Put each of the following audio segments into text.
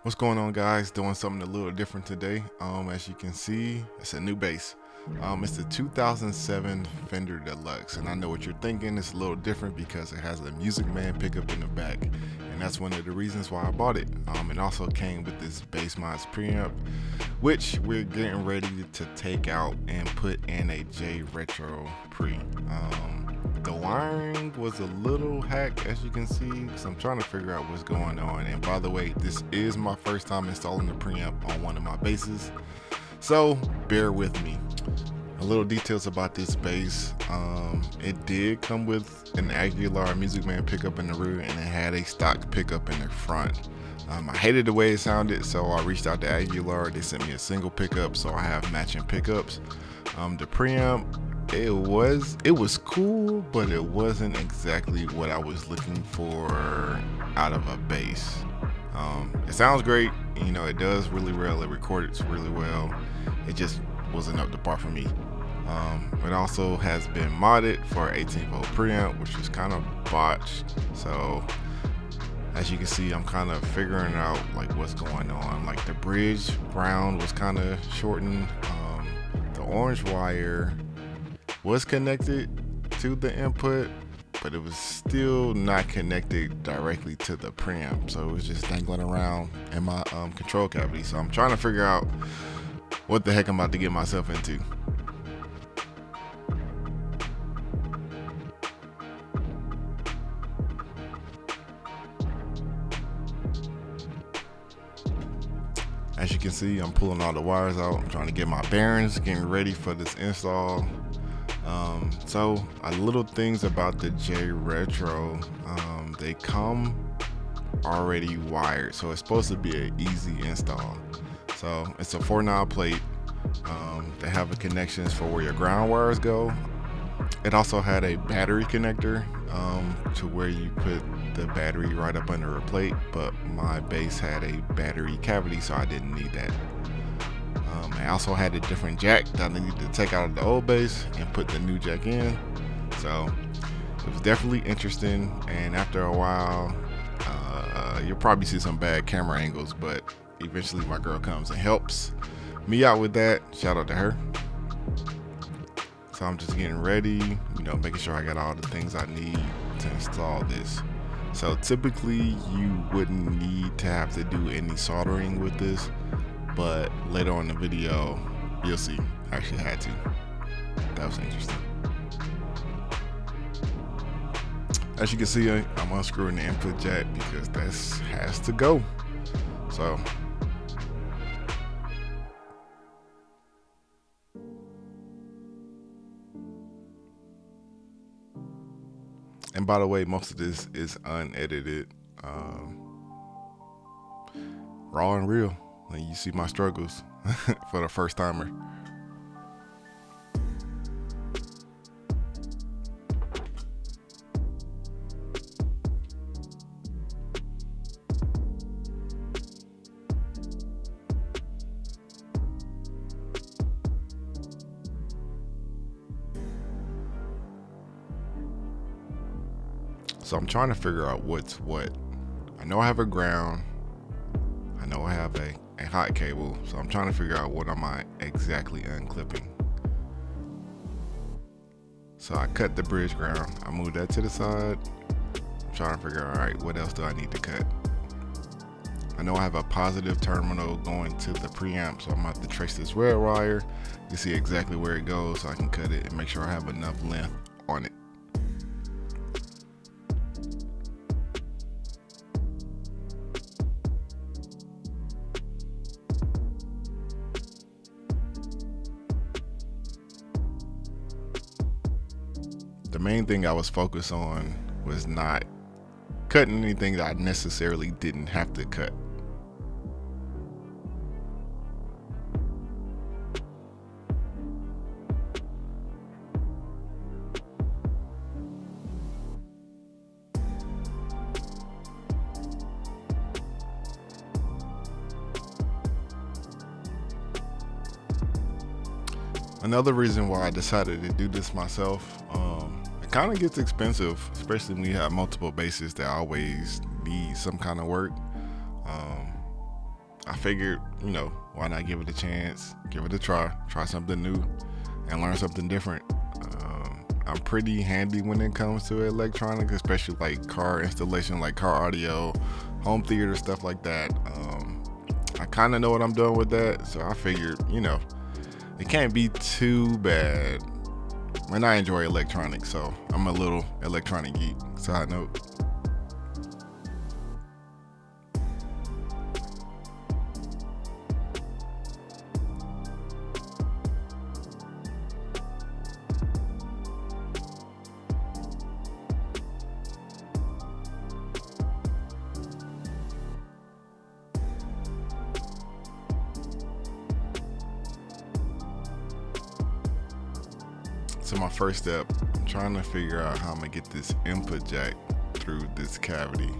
What's going on, guys? Doing something a little different today. As you can see, it's a new bass. It's the 2007 Fender Deluxe, and I know what you're thinking. It's a little different because it has a Music Man pickup in the back, and that's one of the reasons why I bought it. It also came with this Bass Mods preamp, which we're getting ready to take out and put in a J Retro pre. The wiring was a little hack, as you can see, so I'm trying to figure out what's going on. And by the way, this is my first time installing the preamp on one of my basses, so bear with me. A little details about this bass. It did come with an Aguilar Music Man pickup in the rear, and it had a stock pickup in the front. I hated the way it sounded, so I reached out to Aguilar. They sent me a single pickup, so I have matching pickups. The preamp, it was cool, but it wasn't exactly what I was looking for out of a bass. It sounds great, you know, it does really well, it records really well. It just wasn't up to par for me. It also has been modded for 18-volt preamp, which is kind of botched. So as you can see, I'm kind of figuring out like what's going on. Like the bridge ground was kind of shortened. The orange wire was connected to the input, but it was still not connected directly to the preamp, so it was just dangling around in my control cavity. So I'm trying to figure out what the heck I'm about to get myself into. As you can see, I'm pulling all the wires out. I'm trying to get my bearings, getting ready for this install. So little things about the J Retro, they come already wired, so it's supposed to be an easy install. So it's a 4-knob plate. They have the connections for where your ground wires go. It also had a battery connector to where you put the battery right up under a plate, but my bass had a battery cavity, so I didn't need that. I also had a different jack that I needed to take out of the old bass and put the new jack in. So it was definitely interesting, and after a while, you'll probably see some bad camera angles, but eventually my girl comes and helps me out with that. Shout out to her. So I'm just getting ready, you know, making sure I got all the things I need to install this. So typically you wouldn't need to have to do any soldering with this, but later on in the video, you'll see I actually had to. That was interesting. As you can see, I'm unscrewing the input jack because this has to go. So and by the way, most of this is unedited, raw and real. And you see my struggles for the first timer. So I'm trying to figure out what's what. I know I have a ground. I know I have a hot cable. So I'm trying to figure out what am I exactly unclipping. So I cut the bridge ground. I moved that to the side. I'm trying to figure out, all right, what else do I need to cut? I know I have a positive terminal going to the preamp, so I'm gonna have to trace this red wire. You see exactly where it goes so I can cut it and make sure I have enough length on it. The main thing I was focused on was not cutting anything that I necessarily didn't have to cut. Another reason why I decided to do this myself, it kind of gets expensive, especially when you have multiple basses that always need some kind of work. I figured, why not give it a chance, give it a try something new, and learn something different. I'm pretty handy when it comes to electronics, especially like car installation, like car audio, home theater, stuff like that. I kind of know what I'm doing with that, so I figured, it can't be too bad. And I enjoy electronics, so I'm a little electronic geek. Side note. So my first step, I'm trying to figure out how I'm gonna get this input jack through this cavity.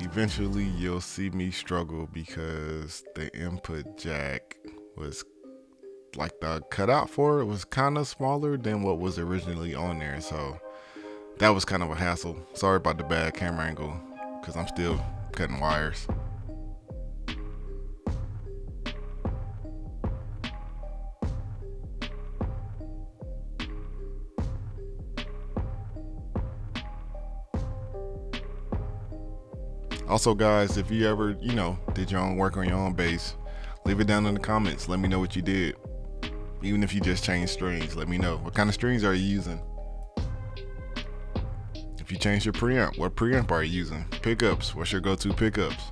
Eventually you'll see me struggle because the input jack was like the cutout for it was kind of smaller than what was originally on there. So that was kind of a hassle. Sorry about the bad camera angle because I'm still cutting wires. Also, guys, if you ever, did your own work on your own bass, leave it down in the comments. Let me know what you did. Even if you just changed strings, let me know. What kind of strings are you using? If you changed your preamp, what preamp are you using? Pickups, what's your go-to pickups?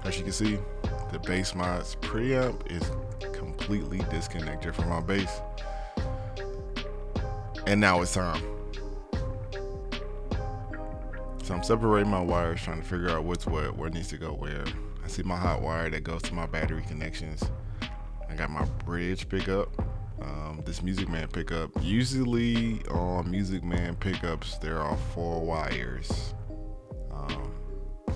As you can see, the bass mod's preamp is completely disconnected from my bass. And now it's time. So I'm separating my wires, trying to figure out what's what, where it needs to go where. I see my hot wire that goes to my battery connections. I got my bridge pickup, this Music Man pickup. Usually on Music Man pickups, there are 4 wires.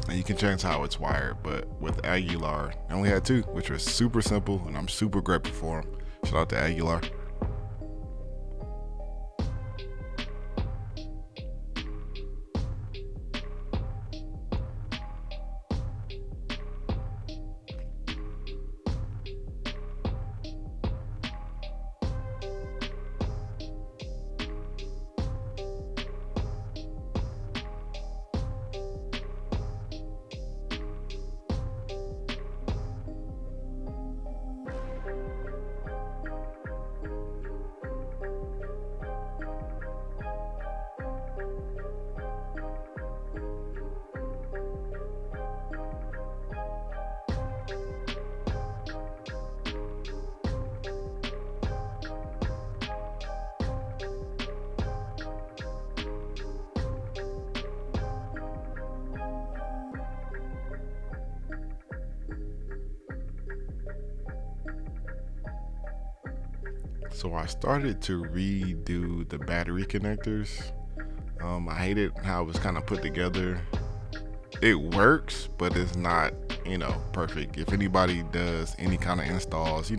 And you can change how it's wired, but with Aguilar, I only had 2, which was super simple, and I'm super grateful for them. Shout out to Aguilar. So I started to redo the battery connectors. I hated how it was kind of put together. It works, but it's not, perfect. If anybody does any kind of installs,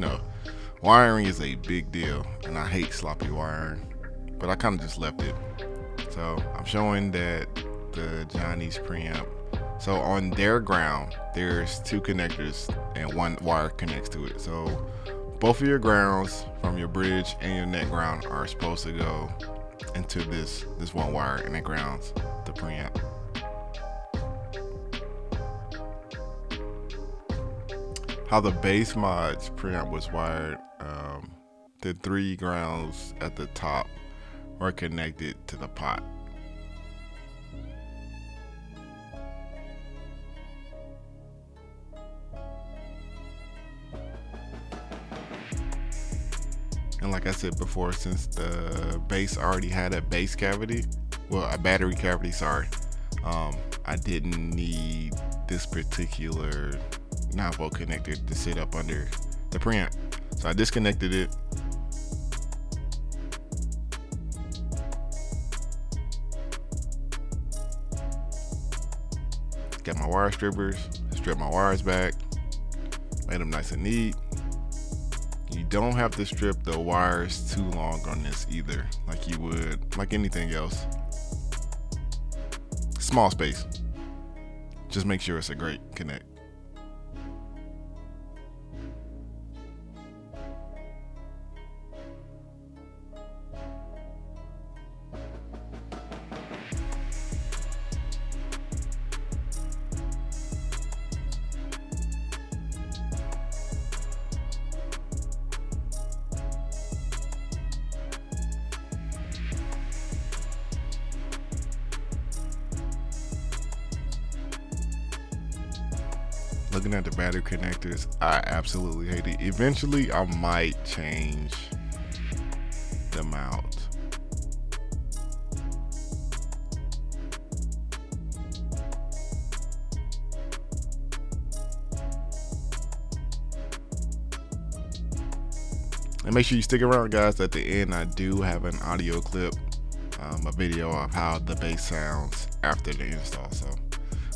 wiring is a big deal, and I hate sloppy wiring, but I kind of just left it. So I'm showing that the Johnny's preamp. So on their ground, there's 2 connectors and 1 wire connects to it. So both of your grounds from your bridge and your net ground are supposed to go into this 1 wire, and it grounds the preamp. How the bass mod's preamp was wired, the 3 grounds at the top were connected to the pot. And like I said before, since the bass already had a bass cavity, well, a battery cavity, sorry, I didn't need this particular 9-volt connector to sit up under the preamp. So I disconnected it. Got my wire strippers, stripped my wires back, made them nice and neat. You don't have to strip the wires too long on this either, like you would like anything else. Small space. Just make sure it's a great connect. Looking at the battery connectors, I absolutely hate it. Eventually, I might change them out. And make sure you stick around, guys. At the end, I do have an audio clip, a video of how the bass sounds after the install. So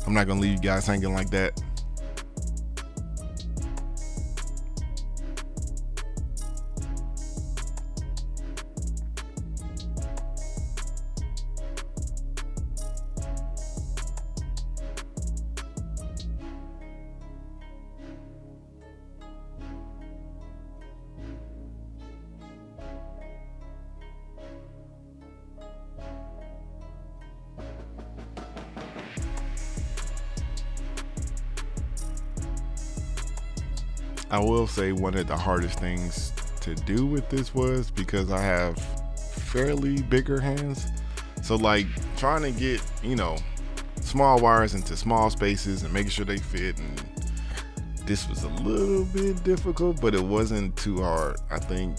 I'm not gonna leave you guys hanging like that. I will say one of the hardest things to do with this was because I have fairly bigger hands. So like trying to get, small wires into small spaces and making sure they fit, and this was a little bit difficult, but it wasn't too hard. I think,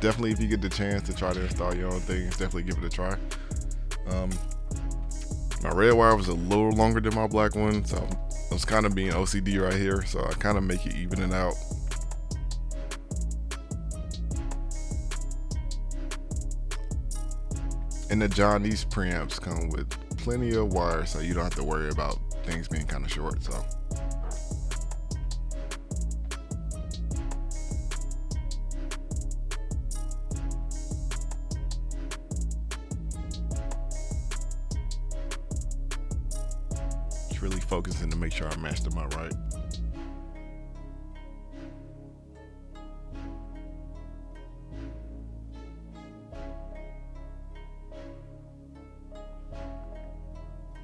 definitely if you get the chance to try to install your own things, definitely give it a try. My red wire was a little longer than my black one, so I was kind of being OCD right here, so I kind of make it even it out. And the John, these preamps come with plenty of wire, so you don't have to worry about things being kind of short. So just really focusing to make sure I match them up right.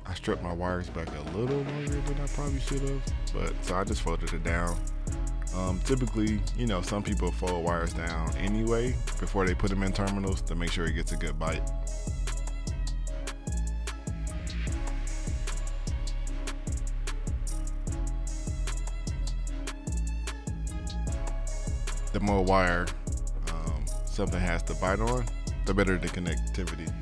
I stripped my wires back a little longer than I probably should have, but so I just folded it down. Typically, some people fold wires down anyway before they put them in terminals to make sure it gets a good bite. The more wire something has to bite on, the better the connectivity.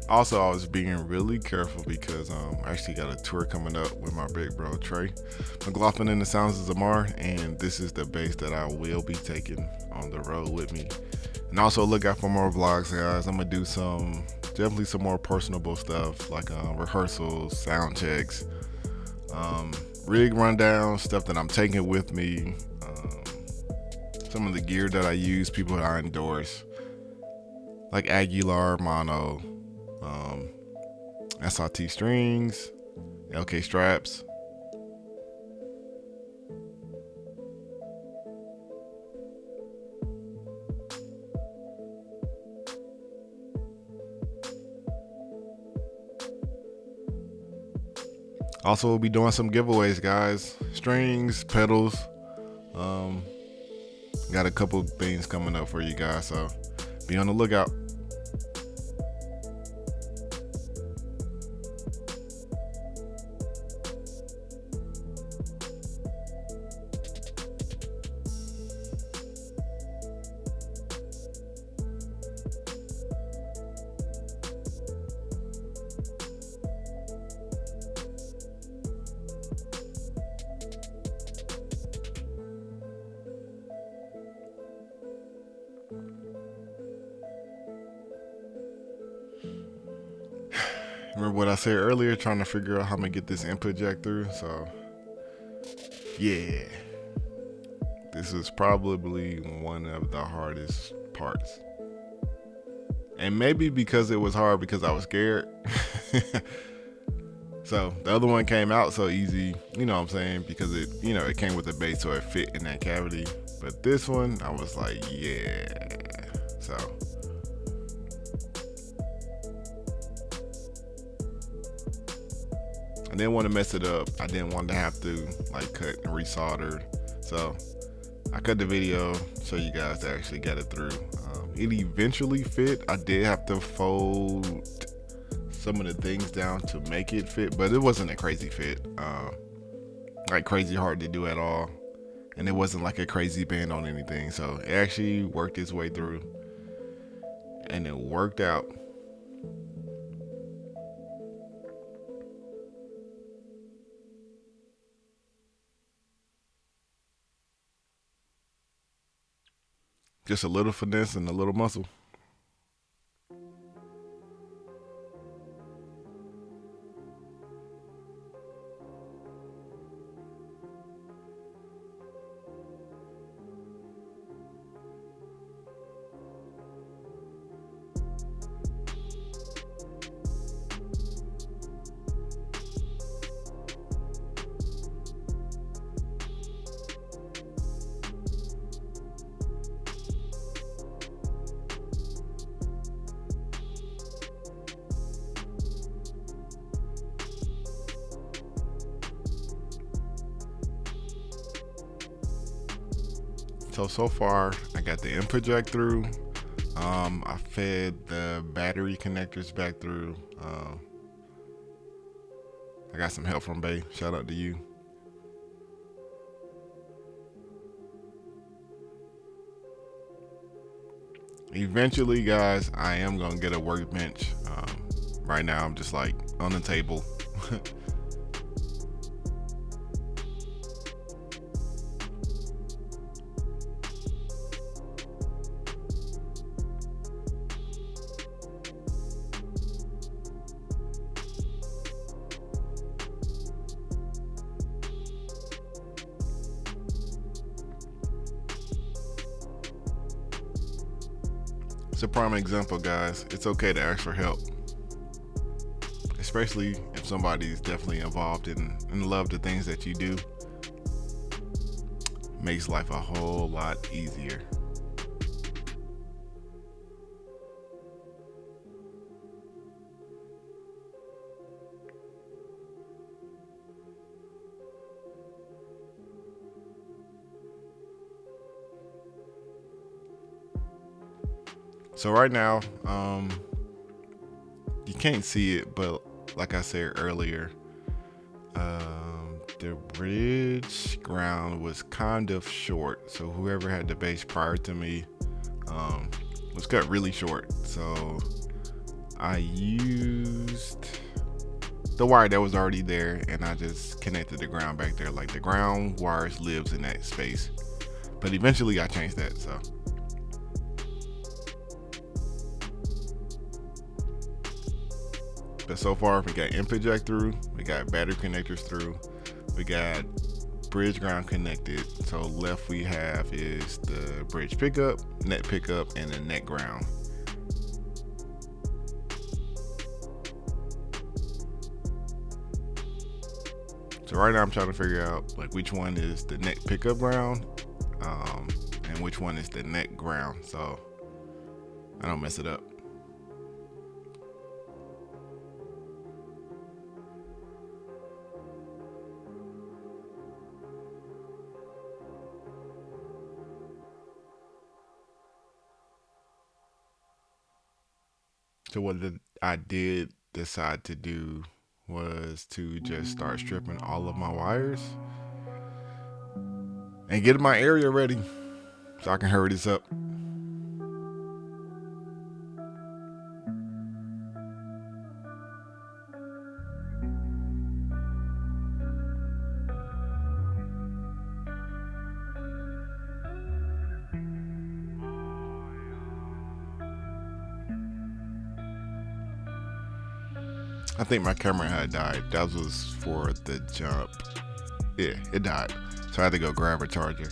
Also, I was being really careful because I actually got a tour coming up with my big bro Trey McLaughlin in the Sounds of Zamar, and this is the bass that I will be taking on the road with me. And also look out for more vlogs, guys. I'm gonna do definitely some more personable stuff like rehearsals, sound checks, rig rundown, stuff that I'm taking with me, some of the gear that I use, people that I endorse, like Aguilar mono, SRT strings, LK straps. Also, we'll be doing some giveaways, guys. Strings, pedals. Got a couple things coming up for you guys, so be on the lookout. Remember what I said earlier, trying to figure out how I'm gonna get this input jack through. So yeah, this is probably one of the hardest parts, and maybe because it was hard because I was scared. So the other one came out so easy, you know what I'm saying, because it, you know, it came with the base, so it fit in that cavity. But this one, I was like, yeah. So I didn't want to mess it up. I didn't want to have to like cut and resolder. So I cut the video, show you guys that I actually got it through. It eventually fit. I did have to fold some of the things down to make it fit, but it wasn't a crazy fit, like crazy hard to do at all, and it wasn't like a crazy bend on anything, so it actually worked its way through and it worked out. Just a little finesse and a little muscle. So far I got the input jack through. I fed the battery connectors back through. I got some help from Bay. Shout out to you. Eventually, guys, I am gonna get a workbench. Right now, I'm just like on the table. It's a prime example, guys. It's okay to ask for help, especially if somebody's definitely involved in and love the things that you do. Makes life a whole lot easier. So right now, you can't see it, but like I said earlier, the bridge ground was kind of short. So whoever had the base prior to me was cut really short. So I used the wire that was already there, and I just connected the ground back there. Like the ground wires lives in that space, but eventually I changed that. So but so far we got input jack through, we got battery connectors through, we got bridge ground connected. So left we have is the bridge pickup, net pickup, and the net ground. So right now I'm trying to figure out like which one is the net pickup ground, and which one is the net ground, so I don't mess it up. So I did decide to do was to just start stripping all of my wires and get my area ready so I can hurry this up. I think my camera had died. That was for the jump. Yeah, it died. So I had to go grab a charger.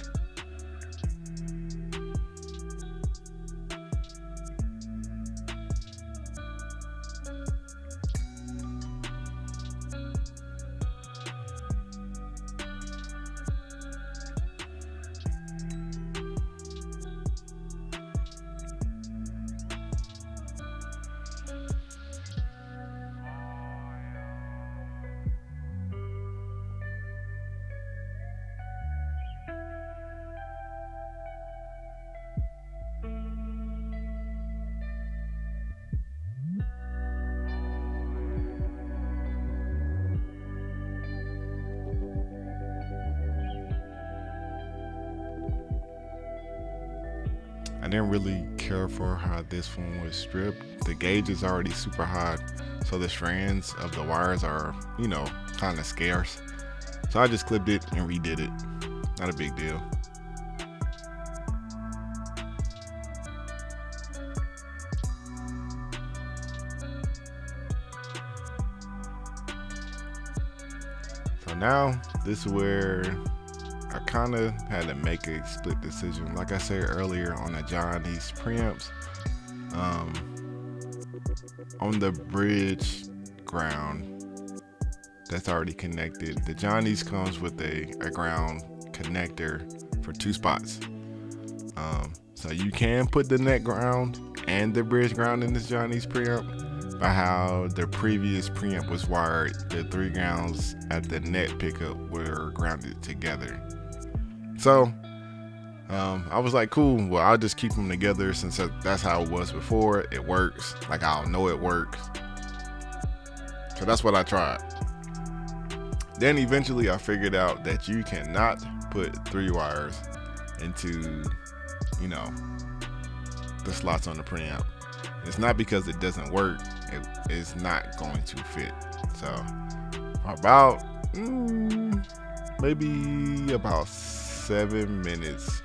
I didn't really care for how this one was stripped. The gauge is already super high, so the strands of the wires are, kind of scarce. So I just clipped it and redid it. Not a big deal. So now this is where I kind of had to make a split decision. Like I said earlier on the these preamps, on the bridge ground that's already connected, the Johnny's comes with a ground connector for 2 spots. So you can put the net ground and the bridge ground in this Johnny's preamp. By how the previous preamp was wired, the 3 grounds at the net pickup were grounded together. So I was like, cool, well, I'll just keep them together since that's how it was before. It works. Like, I'll know it works. So that's what I tried. Then eventually I figured out that you cannot put 3 wires into, the slots on the preamp. It's not because it doesn't work. It's not going to fit. So about maybe about 7 minutes,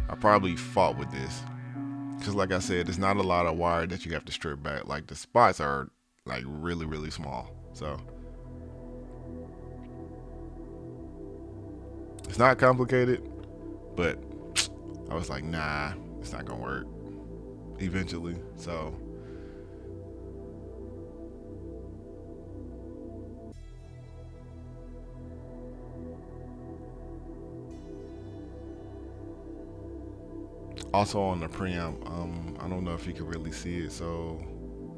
I probably fought with this, because like I said, it's not a lot of wire that you have to strip back. Like, the spots are like really, really small, so it's not complicated. But I was like, nah, it's not gonna work eventually. So also on the preamp, I don't know if you can really see it. So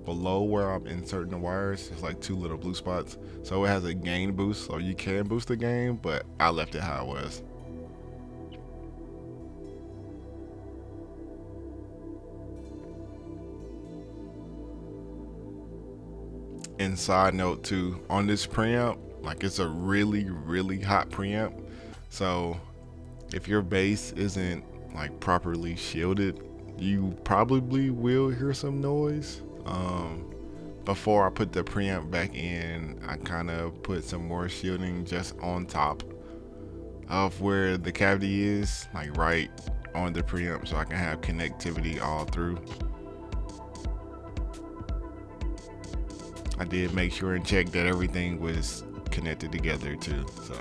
below where I'm inserting the wires, there's like 2 little blue spots. So it has a gain boost, so you can boost the gain, but I left it how it was. And side note too, on this preamp, like, it's a really, really hot preamp. So if your bass isn't like properly shielded, you probably will hear some noise. Before I put the preamp back in, I kind of put some more shielding just on top of where the cavity is, like right on the preamp, so I can have connectivity all through. I did make sure and check that everything was connected together too, so.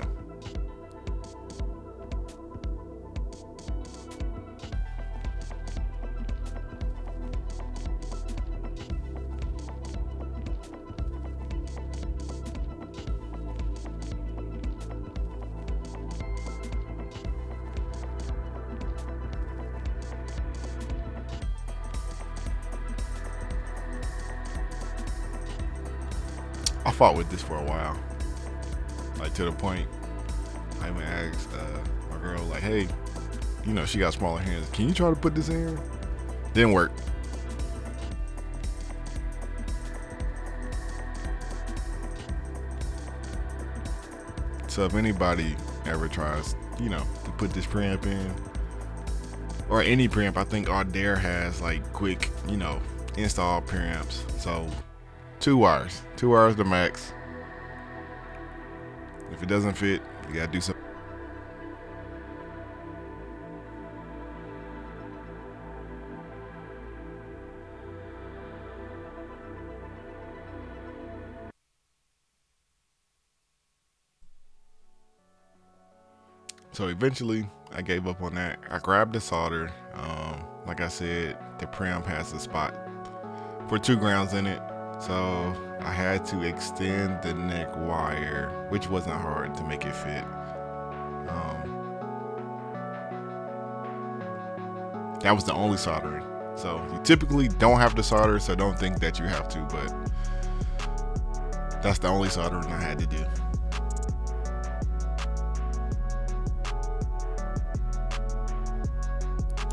I fought with this for a while, like to the point I even asked my girl, like, hey, she got smaller hands, can you try to put this in here? Didn't work. So if anybody ever tries, you know, to put this preamp in, or any preamp, I think Audere has like quick, you know, install preamps. So 2 wires the max. If it doesn't fit, you gotta do something. So eventually, I gave up on that. I grabbed the solder. Like I said, the preamp has a spot for 2 grounds in it, so I had to extend the neck wire, which wasn't hard to make it fit. That was the only soldering. So you typically don't have to solder, so don't think that you have to, but that's the only soldering I had to do.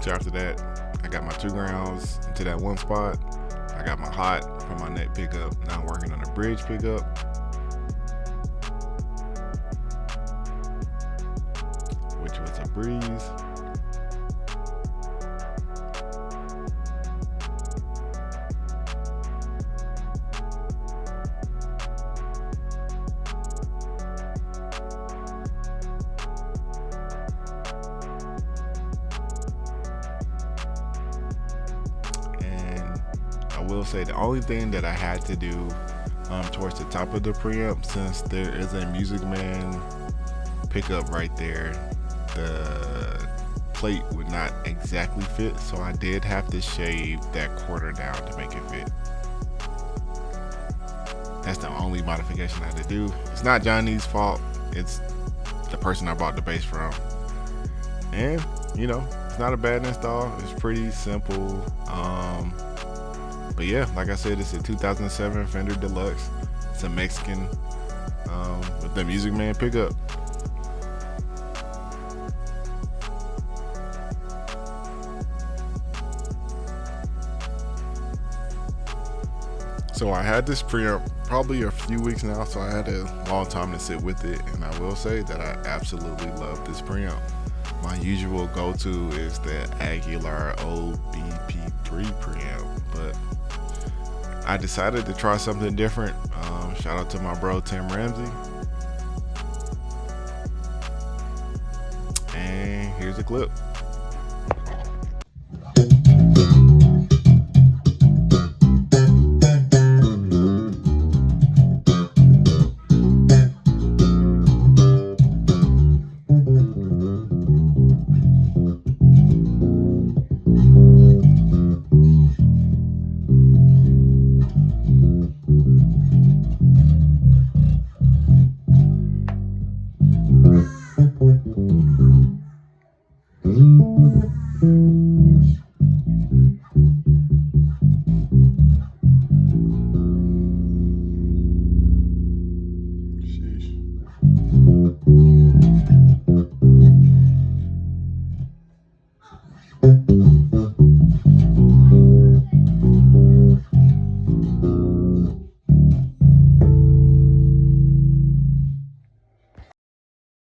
So after that, I got my 2 grounds into that one spot. I got my hot from my neck pickup. Now I'm working on a bridge pickup. Which was a breeze. I will say the only thing that I had to do towards the top of the preamp, since there is a Music Man pickup right there, the plate would not exactly fit, so I did have to shave that quarter down to make it fit. That's the only modification I had to do. It's not Johnny's fault, it's the person I bought the bass from. And you know, it's not a bad install, it's pretty simple. But yeah, like I said, it's a 2007 Fender Deluxe. It's a Mexican with the Music Man pickup. So I had this preamp probably a few weeks now, so I had a long time to sit with it, and I will say that I absolutely love this preamp. My usual go-to is the Aguilar OBP3 preamp, but I decided to try something different. Shout out to my bro Tim Ramsey. And here's a clip.